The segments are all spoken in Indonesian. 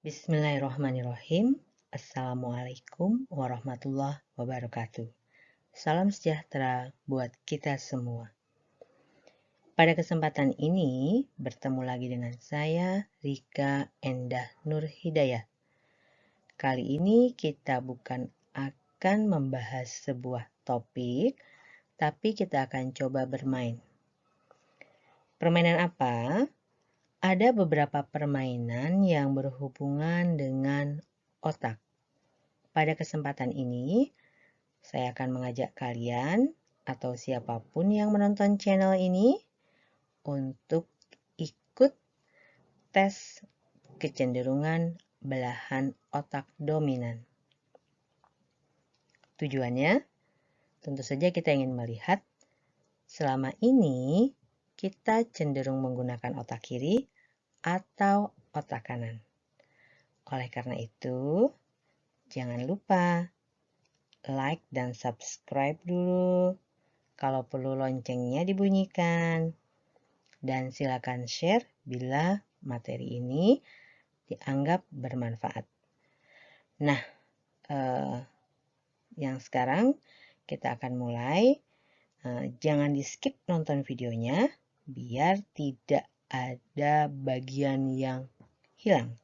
Bismillahirrahmanirrahim. Assalamualaikum warahmatullahi wabarakatuh. Salam sejahtera buat kita semua. Pada kesempatan ini, bertemu lagi dengan saya, Rika Endah Nur Hidayah. Kali ini kita bukan akan membahas sebuah topik, tapi kita akan coba bermain. Permainan apa? Ada beberapa permainan yang berhubungan dengan otak. Pada kesempatan ini, saya akan mengajak kalian atau siapapun yang menonton channel ini untuk ikut tes kecenderungan belahan otak dominan. Tujuannya, tentu saja kita ingin melihat selama ini kita cenderung menggunakan otak kiri atau otak kanan. Oleh karena itu, jangan lupa like dan subscribe dulu. Kalau perlu loncengnya dibunyikan. Dan silakan share bila materi ini dianggap bermanfaat. Nah, yang sekarang kita akan mulai. Jangan di skip nonton videonya, biar tidak ada bagian yang hilang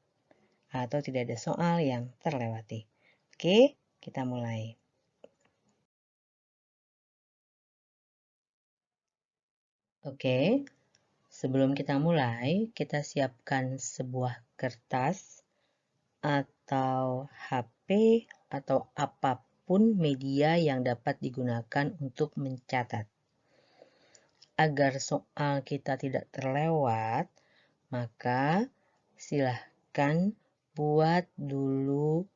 atau tidak ada soal yang terlewati. Oke, kita mulai. Oke, sebelum kita mulai, kita siapkan sebuah kertas atau HP atau apapun media yang dapat digunakan untuk mencatat. Agar soal kita tidak terlewat, maka silahkan buat dulu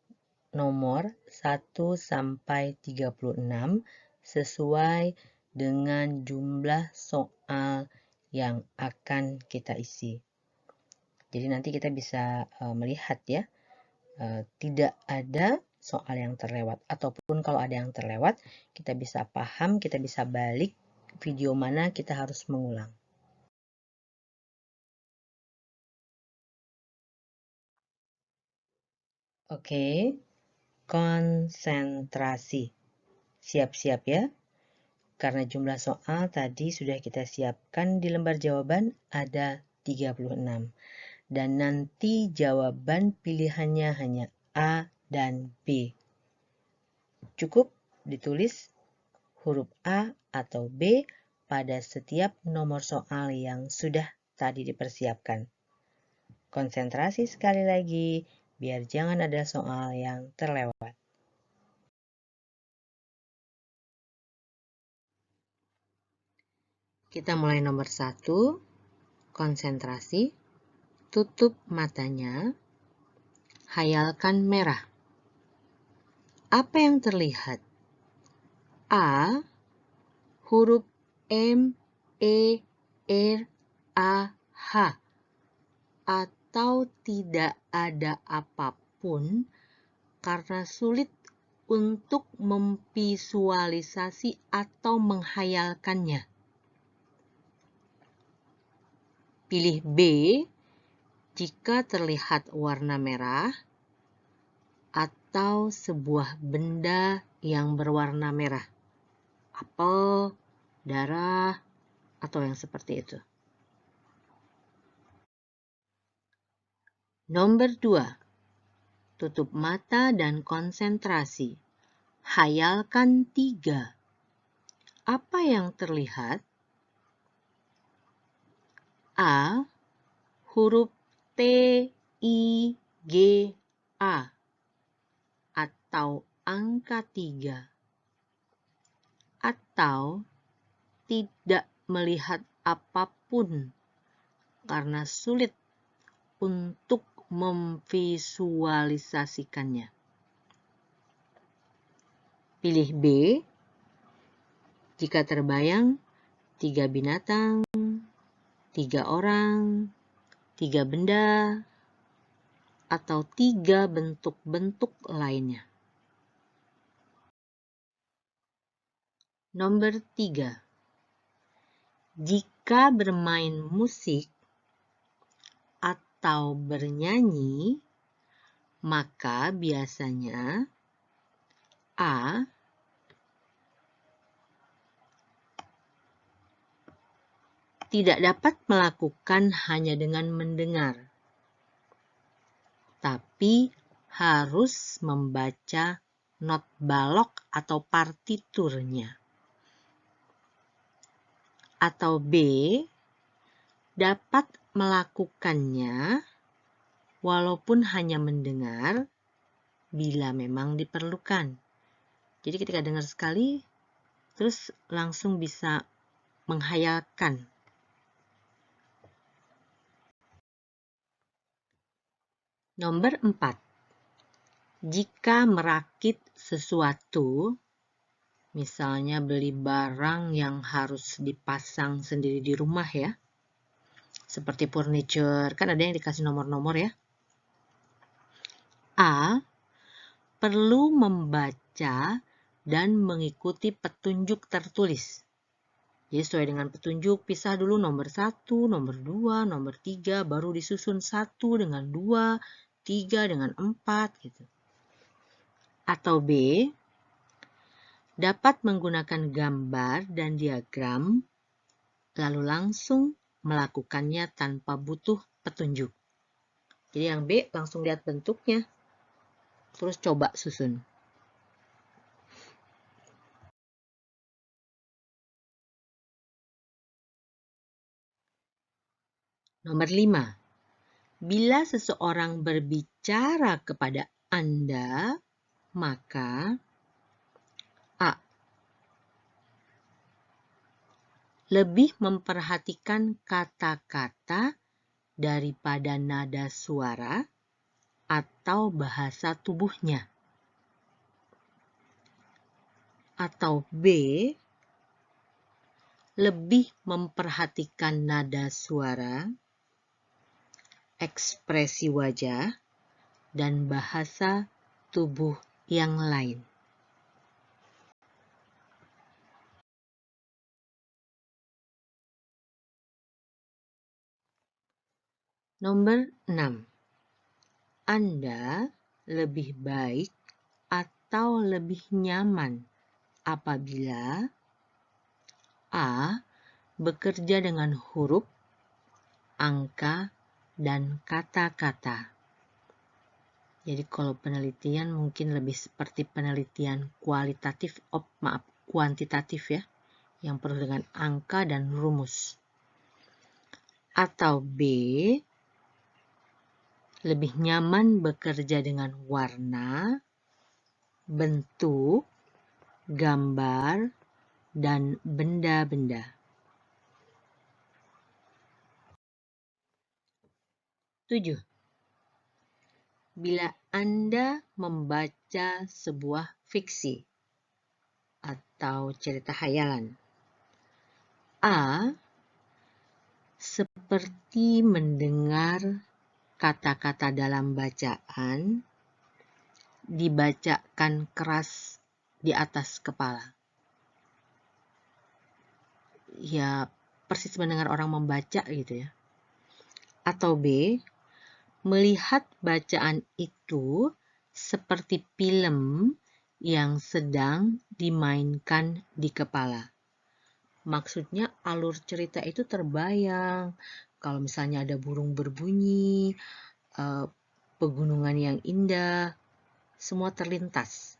nomor 1 sampai 36 sesuai dengan jumlah soal yang akan kita isi. Jadi nanti kita bisa melihat ya, tidak ada soal yang terlewat. Ataupun kalau ada yang terlewat, kita bisa paham, kita bisa balik video mana kita harus mengulang. Oke, konsentrasi. Siap-siap ya. Karena jumlah soal tadi sudah kita siapkan di lembar jawaban ada 36. Dan nanti jawaban pilihannya hanya A dan B. Cukup ditulis huruf A atau B pada setiap nomor soal yang sudah tadi dipersiapkan. Konsentrasi sekali lagi, biar jangan ada soal yang terlewat. Kita mulai nomor 1, konsentrasi, tutup matanya, hayalkan merah. Apa yang terlihat? A, huruf M, E, R, A, H. Atau tidak ada apapun karena sulit untuk memvisualisasi atau menghayalkannya. Pilih B jika terlihat warna merah atau sebuah benda yang berwarna merah. Apel, darah, atau yang seperti itu. Nomor 2. Tutup mata dan konsentrasi. Hayalkan 3. Apa yang terlihat? A, huruf T, I, G, A, atau angka 3. Atau tidak melihat apapun karena sulit untuk memvisualisasikannya. Pilih B jika terbayang 3 binatang, 3 orang, 3 benda, atau 3 bentuk-bentuk lainnya. Nomor 3. Jika bermain musik atau bernyanyi, maka biasanya A tidak dapat melakukan hanya dengan mendengar, tapi harus membaca not balok atau partiturnya. Atau B dapat melakukannya walaupun hanya mendengar bila memang diperlukan. Jadi ketika dengar sekali, terus langsung bisa menghayalkan. Nomor 4. Jika merakit sesuatu, misalnya beli barang yang harus dipasang sendiri di rumah ya, seperti furniture, kan ada yang dikasih nomor-nomor ya. A. Perlu membaca dan mengikuti petunjuk tertulis. Jadi sesuai dengan petunjuk, pisah dulu nomor 1, nomor 2, nomor 3, baru disusun 1 dengan 2, 3 dengan 4 gitu. Atau B, dapat menggunakan gambar dan diagram, lalu langsung melakukannya tanpa butuh petunjuk. Jadi yang B langsung lihat bentuknya, terus coba susun. Nomor 5. Bila seseorang berbicara kepada Anda, maka A. Lebih memperhatikan kata-kata daripada nada suara atau bahasa tubuhnya. Atau B. Lebih memperhatikan nada suara, ekspresi wajah, dan bahasa tubuh yang lain. Nomor 6. Anda lebih baik atau lebih nyaman apabila A. Bekerja dengan huruf, angka, dan kata-kata. Jadi kalau penelitian mungkin lebih seperti penelitian kuantitatif ya, yang penuh dengan angka dan rumus. Atau B, lebih nyaman bekerja dengan warna, bentuk, gambar, dan benda-benda. 7. Bila Anda membaca sebuah fiksi atau cerita khayalan, A. Seperti mendengar kata-kata dalam bacaan dibacakan keras di atas kepala. Ya, persis mendengar orang membaca gitu ya. Atau B. Melihat bacaan itu seperti film yang sedang dimainkan di kepala. Maksudnya alur cerita itu terbayang. Kalau misalnya ada burung berbunyi, pegunungan yang indah, semua terlintas.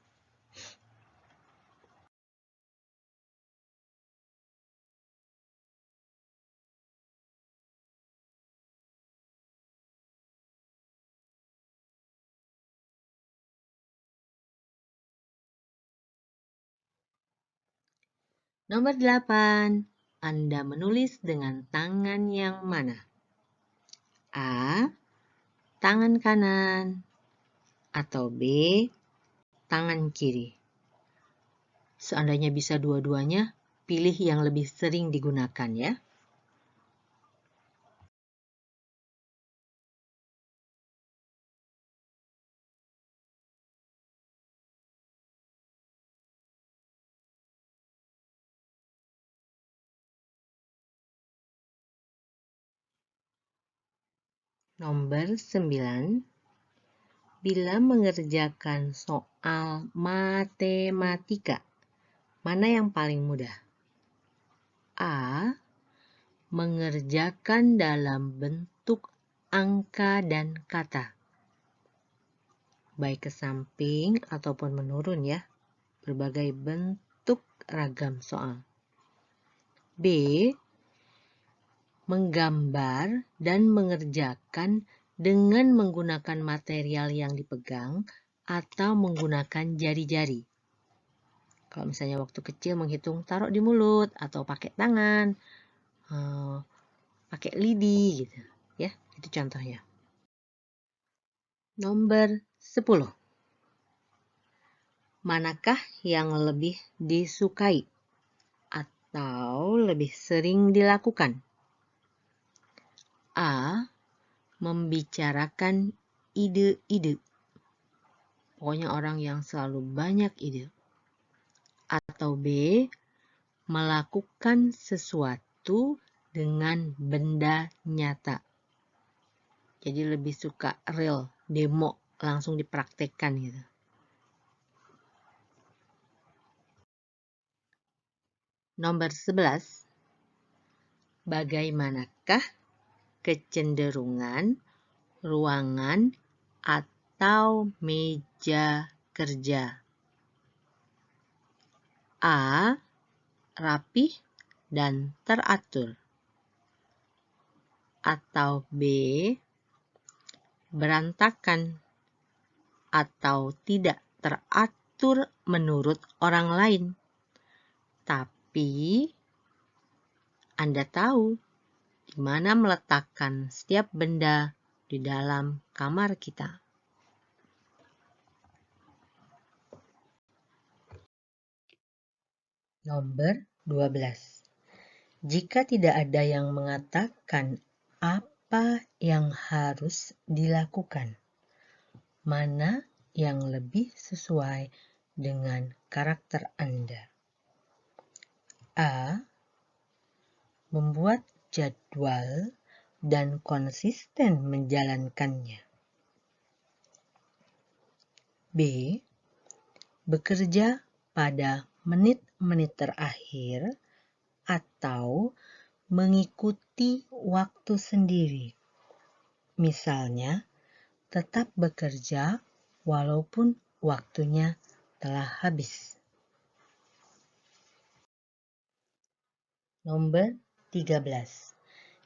Nomor 8. Anda menulis dengan tangan yang mana? A. Tangan kanan. Atau B. Tangan kiri. Seandainya bisa dua-duanya, pilih yang lebih sering digunakan ya. Nomor 9. bila mengerjakan soal matematika, mana yang paling mudah? A. Mengerjakan dalam bentuk angka dan kata, baik ke samping ataupun menurun ya, berbagai bentuk ragam soal. B. Menggambar dan mengerjakan dengan menggunakan material yang dipegang atau menggunakan jari-jari. Kalau misalnya waktu kecil menghitung, taruh di mulut atau pakai tangan, pakai lidi gitu ya. Itu contohnya. Nomor 10. Manakah yang lebih disukai atau lebih sering dilakukan? A. Membicarakan ide-ide. Pokoknya orang yang selalu banyak ide. Atau B. Melakukan sesuatu dengan benda nyata. Jadi lebih suka real, demo, langsung dipraktekkan gitu. Nomor 11. Bagaimanakah kecenderungan ruangan atau meja kerja? A. Rapih dan teratur. Atau B. Berantakan atau tidak teratur menurut orang lain. Tapi Anda tahu di mana meletakkan setiap benda di dalam kamar kita. Nomor 12. Jika tidak ada yang mengatakan apa yang harus dilakukan, mana yang lebih sesuai dengan karakter Anda? A. Membuat jadwal dan konsisten menjalankannya. B. Bekerja pada menit-menit terakhir atau mengikuti waktu sendiri. Misalnya, tetap bekerja walaupun waktunya telah habis. Nomor 13.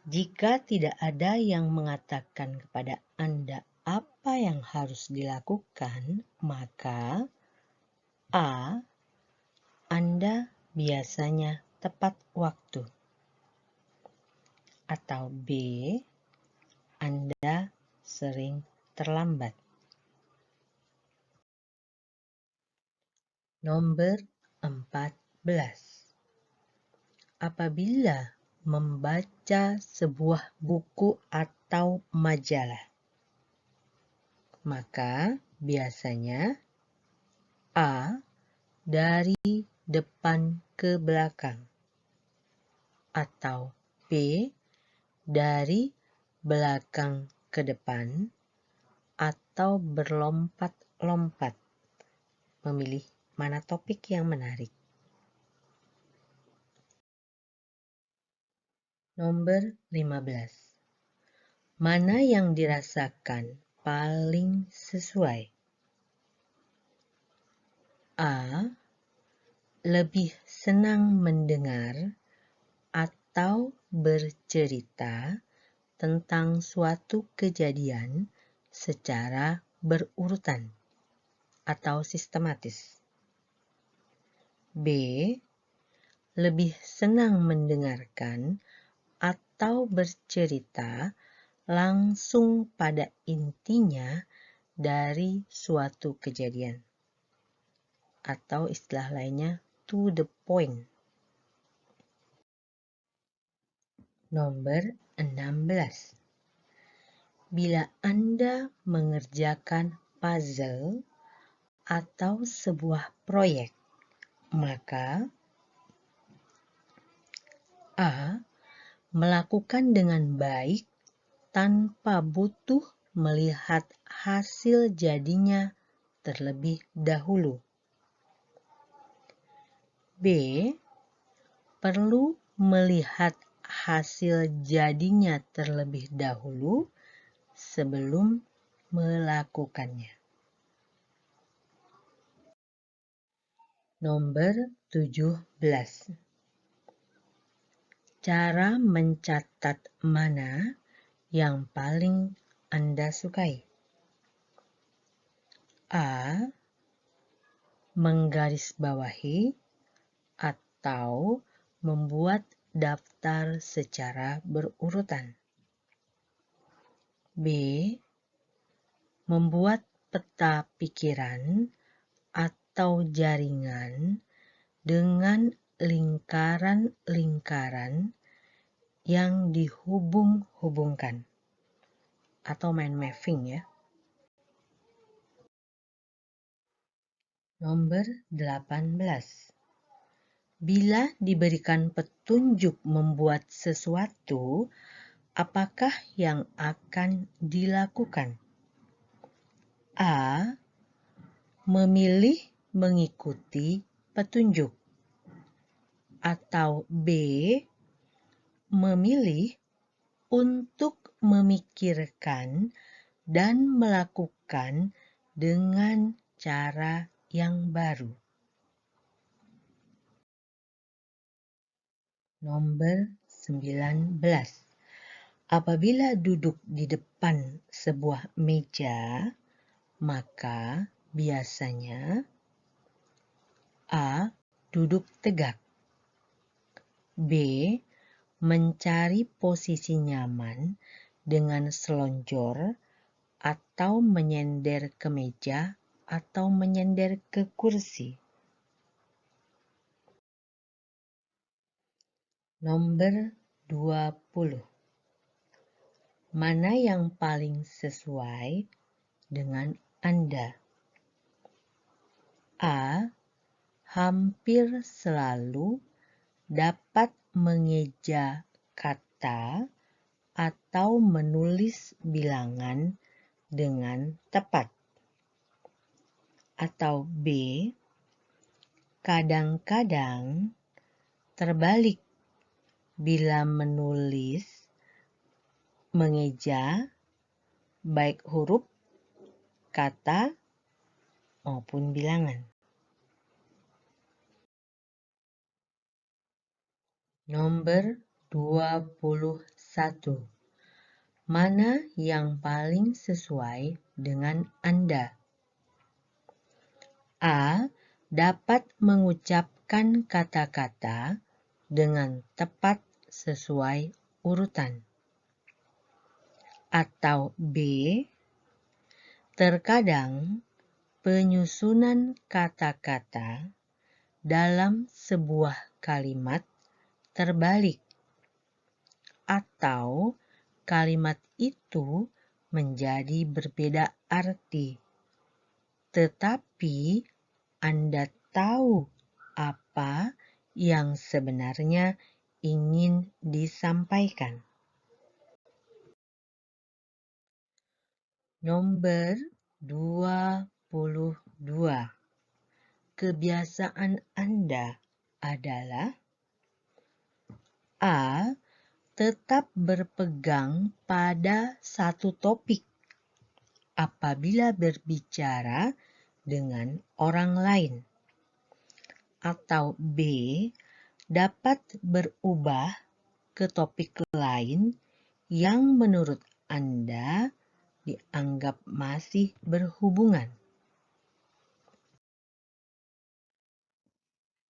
Jika tidak ada yang mengatakan kepada Anda apa yang harus dilakukan, maka A. Anda biasanya tepat waktu. Atau B. Anda sering terlambat. Nomor 14. Apabila membaca sebuah buku atau majalah, maka biasanya A. Dari depan ke belakang, atau B. Dari belakang ke depan, atau berlompat-lompat. Memilih mana topik yang menarik. Nomor 15. Mana yang dirasakan paling sesuai? A. Lebih senang mendengar atau bercerita tentang suatu kejadian secara berurutan atau sistematis. B. Lebih senang mendengarkan atau bercerita langsung pada intinya dari suatu kejadian. Atau istilah lainnya, to the point. Nomor 16. Bila Anda mengerjakan puzzle atau sebuah proyek, maka A. Melakukan dengan baik tanpa butuh melihat hasil jadinya terlebih dahulu. B. Perlu melihat hasil jadinya terlebih dahulu sebelum melakukannya. Nomor 17. Cara mencatat mana yang paling Anda sukai? A. Menggarisbawahi atau membuat daftar secara berurutan. B. Membuat peta pikiran atau jaringan dengan lingkaran-lingkaran yang dihubung-hubungkan atau mind mapping ya. Nomor 18. Bila diberikan petunjuk membuat sesuatu, apakah yang akan dilakukan? A. Memilih mengikuti petunjuk. Atau B. Memilih untuk memikirkan dan melakukan dengan cara yang baru. Nomor 19. Apabila duduk di depan sebuah meja, maka biasanya A. Duduk tegak. B. Mencari posisi nyaman dengan selonjor atau menyender ke meja atau menyender ke kursi. Nomor 20. Mana yang paling sesuai dengan Anda? A. Hampir selalu dapat mengeja kata atau menulis bilangan dengan tepat. Atau B. Kadang-kadang terbalik bila menulis, mengeja, baik huruf, kata, maupun bilangan. Nomor 21. Mana yang paling sesuai dengan Anda? A. Dapat mengucapkan kata-kata dengan tepat sesuai urutan. Atau B. Terkadang penyusunan kata-kata dalam sebuah kalimat terbalik atau kalimat itu menjadi berbeda arti, tetapi Anda tahu apa yang sebenarnya ingin disampaikan. Nomor 22. Kebiasaan Anda adalah A. Tetap berpegang pada satu topik apabila berbicara dengan orang lain. Atau B. Dapat berubah ke topik lain yang menurut Anda dianggap masih berhubungan.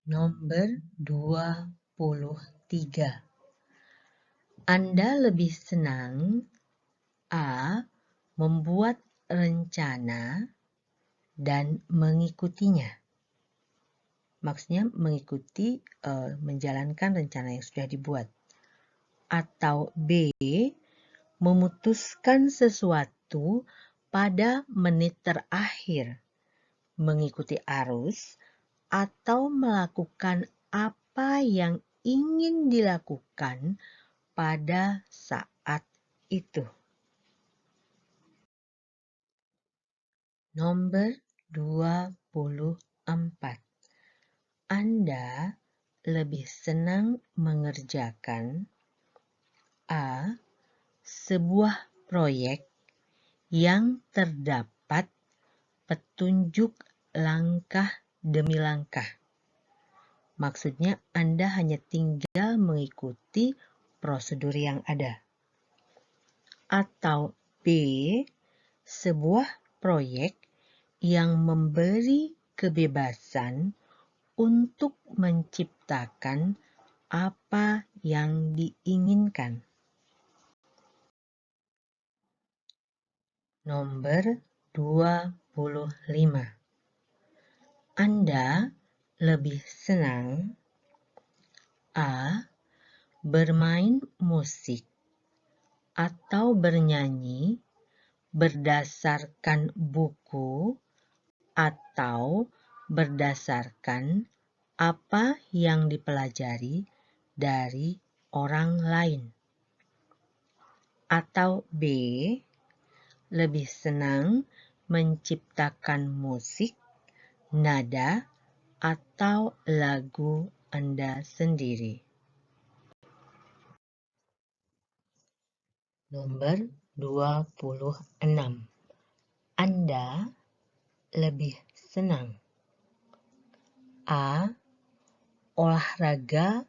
Nomor 23. Anda lebih senang A. Membuat rencana dan mengikutinya. Maksudnya mengikuti, menjalankan rencana yang sudah dibuat. Atau B. Memutuskan sesuatu pada menit terakhir, mengikuti arus, atau melakukan apa yang ingin dilakukan pada saat itu. Nomor 24. Anda lebih senang mengerjakan A. Sebuah proyek yang terdapat petunjuk langkah demi langkah. Maksudnya Anda hanya tinggal mengikuti prosedur yang ada. Atau B. Sebuah proyek yang memberi kebebasan untuk menciptakan apa yang diinginkan. Nomor 25. Anda lebih senang A. Bermain musik atau bernyanyi berdasarkan buku atau berdasarkan apa yang dipelajari dari orang lain. Atau B. Lebih senang menciptakan musik, nada, atau lagu Anda sendiri. Nomor 26. Anda lebih senang A. Olahraga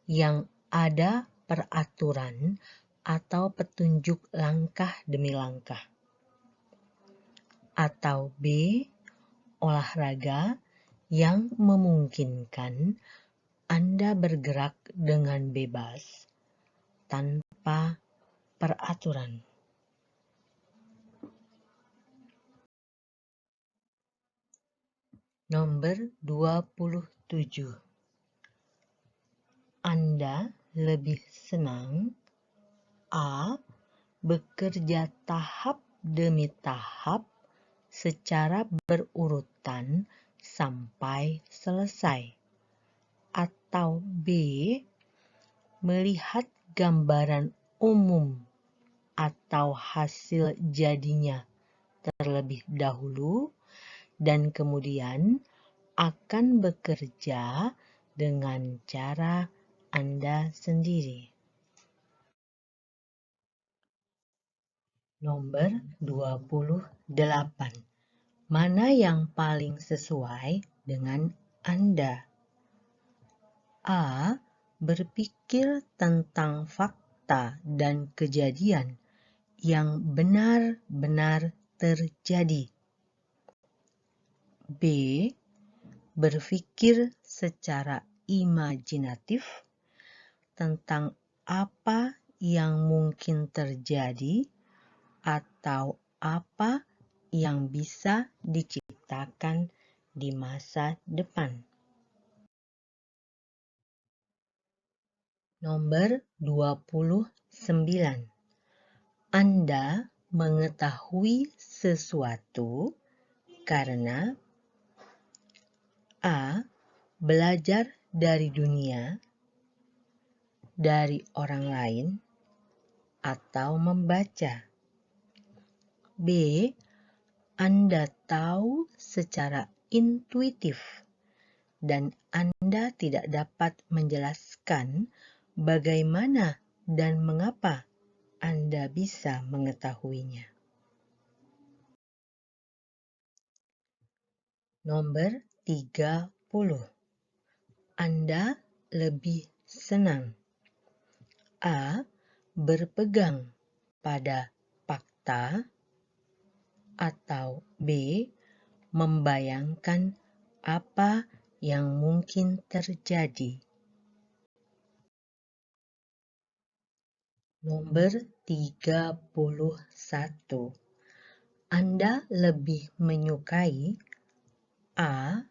yang ada peraturan atau petunjuk langkah demi langkah. Atau B. Olahraga yang memungkinkan Anda bergerak dengan bebas tanpa peraturan. Nomor 27. Anda lebih senang A. Bekerja tahap demi tahap secara berurutan sampai selesai. Atau B. Melihat gambaran umum atau hasil jadinya terlebih dahulu dan kemudian akan bekerja dengan cara Anda sendiri. Nomor 28. Mana yang paling sesuai dengan Anda? A. Berpikir tentang fakta dan kejadian yang benar-benar terjadi. B. Berpikir secara imajinatif tentang apa yang mungkin terjadi atau apa yang bisa diciptakan di masa depan. Nomor 29. Anda mengetahui sesuatu karena A. Belajar dari dunia, dari orang lain, atau membaca. B. Anda tahu secara intuitif dan Anda tidak dapat menjelaskan bagaimana dan mengapa Anda bisa mengetahuinya. Nomor 30. Anda lebih senang A. Berpegang pada fakta atau B. Membayangkan apa yang mungkin terjadi. Nomor 31. Anda lebih menyukai A.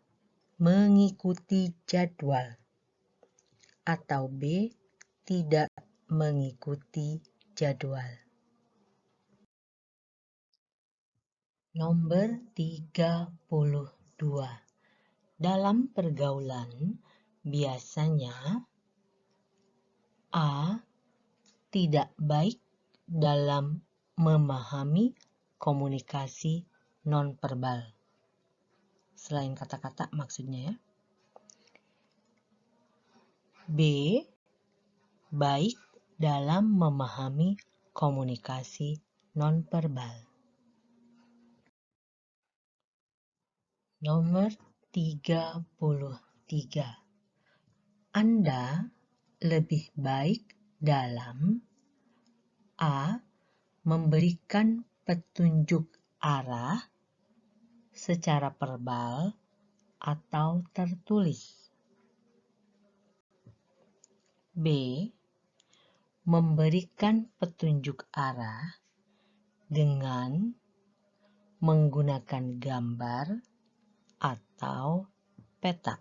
Mengikuti jadwal atau B. Tidak mengikuti jadwal. Nomor 32. Dalam pergaulan, biasanya A. Tidak baik dalam memahami komunikasi nonverbal. Selain kata-kata maksudnya ya. B. Baik dalam memahami komunikasi nonverbal. Nomor 33. Anda lebih baik dalam A. Memberikan petunjuk arah secara verbal atau tertulis. B. Memberikan petunjuk arah dengan menggunakan gambar atau peta.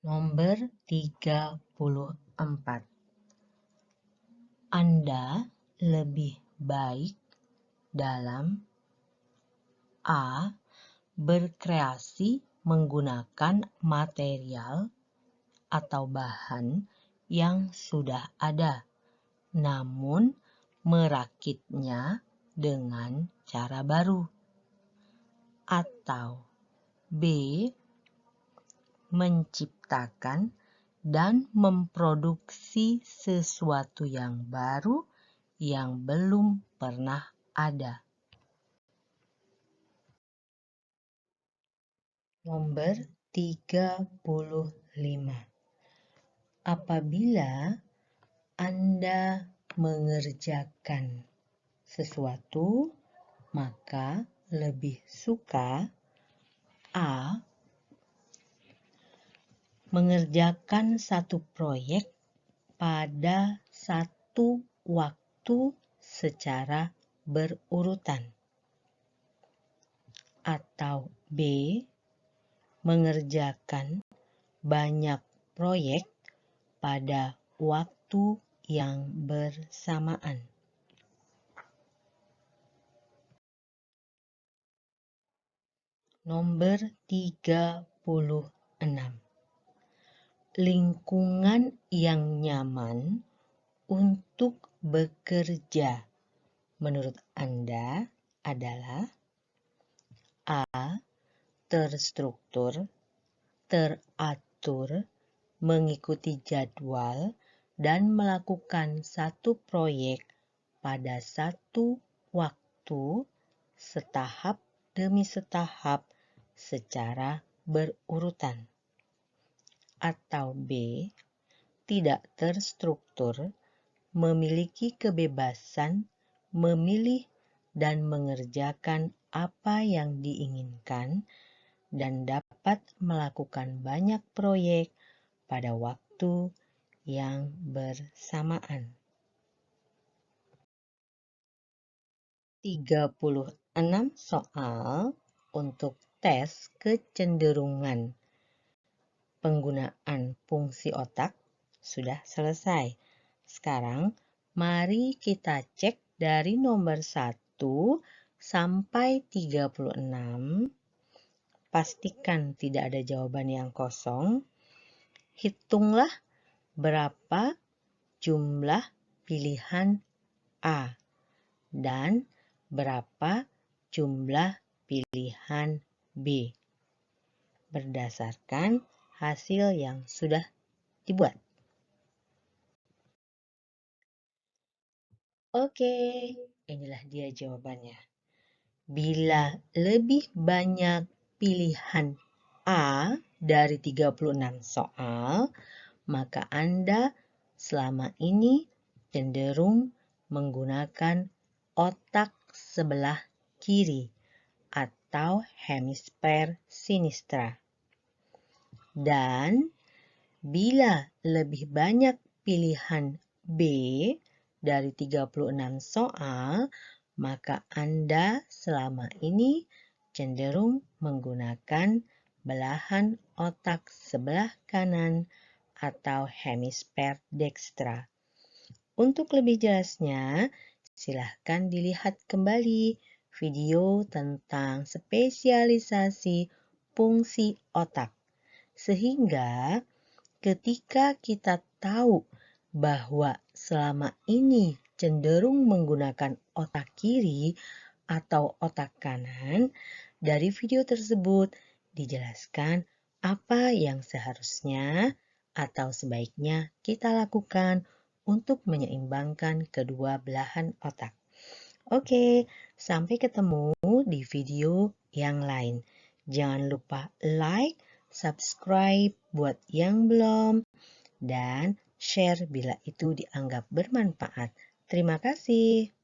Nomor 34. Anda lebih baik dalam A. Berkreasi menggunakan material atau bahan yang sudah ada, namun merakitnya dengan cara baru. Atau B. Menciptakan dan memproduksi sesuatu yang baru yang belum pernah ada. Nomor 35. Apabila Anda mengerjakan sesuatu, maka lebih suka A. Mengerjakan satu proyek pada satu waktu secara berurutan. Atau B. Mengerjakan banyak proyek pada waktu yang bersamaan. Nomor 36. Lingkungan yang nyaman untuk bekerja menurut Anda adalah A. Terstruktur, teratur, mengikuti jadwal, dan melakukan satu proyek pada satu waktu setahap demi setahap secara berurutan. Atau B. Tidak terstruktur, memiliki kebebasan memilih dan mengerjakan apa yang diinginkan dan dapat melakukan banyak proyek pada waktu yang bersamaan. 36 soal untuk tes kecenderungan penggunaan fungsi otak sudah selesai. Sekarang mari kita cek dari nomor 1 sampai 36. Pastikan tidak ada jawaban yang kosong. Hitunglah berapa jumlah pilihan A dan berapa jumlah pilihan B berdasarkan hasil yang sudah dibuat. Oke, inilah dia jawabannya. Bila lebih banyak pilihan A dari 36 soal, maka Anda selama ini cenderung menggunakan otak sebelah kiri atau hemisfer sinistra. Dan bila lebih banyak pilihan B dari 36 soal, maka Anda selama ini cenderung menggunakan belahan otak sebelah kanan atau hemisfer dextra. Untuk lebih jelasnya, silahkan dilihat kembali video tentang spesialisasi fungsi otak. Sehingga ketika kita tahu bahwa selama ini cenderung menggunakan otak kiri atau otak kanan, dari video tersebut dijelaskan apa yang seharusnya atau sebaiknya kita lakukan untuk menyeimbangkan kedua belahan otak. Oke, sampai ketemu di video yang lain. Jangan lupa like, subscribe buat yang belum, dan share bila itu dianggap bermanfaat. Terima kasih.